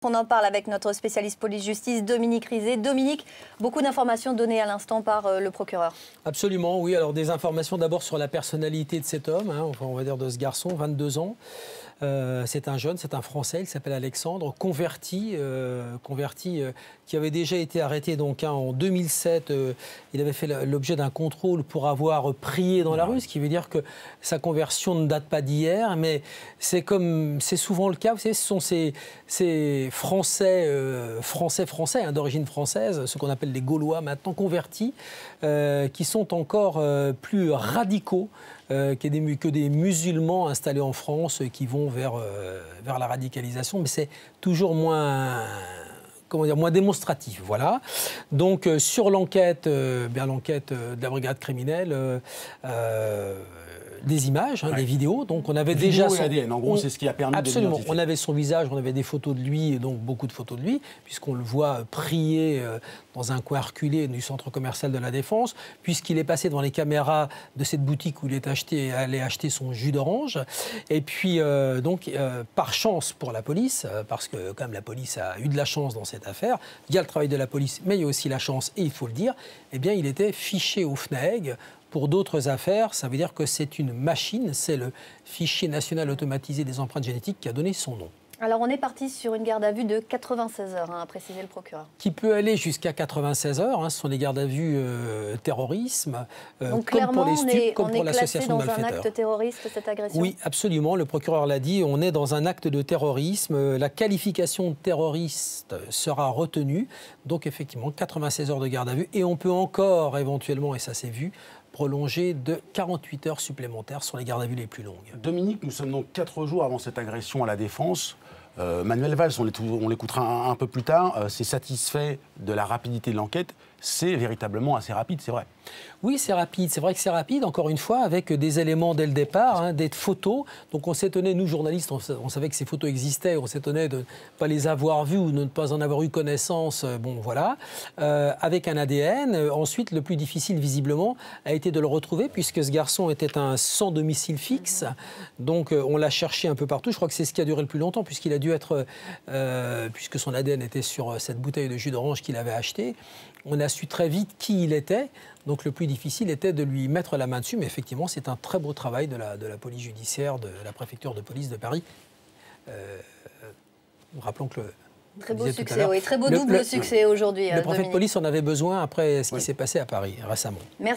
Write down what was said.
On en parle avec notre spécialiste police-justice, Dominique Rizet. Dominique, beaucoup d'informations données à l'instant par le procureur. Absolument, oui. Alors des informations d'abord sur la personnalité de cet homme, enfin, on va dire de ce garçon, 22 ans. C'est un jeune, c'est un Français, il s'appelle Alexandre, converti, qui avait déjà été arrêté donc, en 2007. Il avait fait l'objet d'un contrôle pour avoir prié dans la rue, ce qui veut dire que sa conversion ne date pas d'hier, mais c'est souvent le cas, vous savez, ce sont ces Français, d'origine française, ce qu'on appelle les Gaulois maintenant convertis, qui sont encore plus radicaux que des musulmans installés en France qui vont vers la radicalisation, mais c'est toujours moins démonstratif, voilà. Donc sur l'enquête, l'enquête de la brigade criminelle, des images, des vidéos. Donc on avait déjà son ADN. En gros, c'est ce qui a permis absolument. On avait son visage, on avait des photos de lui, et donc beaucoup de photos de lui, puisqu'on le voit prier dans un coin reculé du centre commercial de la Défense, puisqu'il est passé devant les caméras de cette boutique où il est allé acheter son jus d'orange. Et puis par chance pour la police, parce que quand même la police a eu de la chance dans cette affaire, il y a le travail de la police, mais il y a aussi la chance, et il faut le dire, eh bien il était fiché au FNAEG. Pour d'autres affaires, ça veut dire que c'est une machine, c'est le fichier national automatisé des empreintes génétiques qui a donné son nom. Alors on est parti sur une garde à vue de 96 heures, a précisé le procureur. Qui peut aller jusqu'à 96 heures, ce sont des gardes à vue terrorisme, donc, comme pour les stupes, comme pour l'association de malfaiteurs. On est classé dans un acte terroriste, cette agression? Oui, absolument, le procureur l'a dit, on est dans un acte de terrorisme, la qualification de terroriste sera retenue, donc effectivement 96 heures de garde à vue, et on peut encore éventuellement, et ça s'est vu, prolongé de 48 heures supplémentaires sur les gardes à vue les plus longues. Dominique, nous sommes donc 4 jours avant cette agression à la Défense. Manuel Valls, on l'écoutera un peu plus tard, c'est satisfait de la rapidité de l'enquête. C'est véritablement assez rapide, c'est vrai. Oui, c'est rapide. C'est vrai que c'est rapide, encore une fois, avec des éléments dès le départ, des photos. Donc on s'étonnait, nous, journalistes, on savait que ces photos existaient, on s'étonnait de ne pas les avoir vues ou de ne pas en avoir eu connaissance. Bon, voilà. Avec un ADN. Ensuite, le plus difficile, visiblement, a été de le retrouver, puisque ce garçon était un sans domicile fixe. Donc on l'a cherché un peu partout. Je crois que c'est ce qui a duré le plus longtemps, puisqu'il a dû être... puisque son ADN était sur cette bouteille de jus d'orange qu'il avait achetée. On a su très vite qui il était. Donc le plus difficile était de lui mettre la main dessus. Mais effectivement, c'est un très beau travail de la police judiciaire, de la préfecture de police de Paris. Rappelons que très beau succès, oui. Très beau double succès aujourd'hui. Le préfet de police en avait besoin après ce qui s'est passé à Paris récemment. Merci.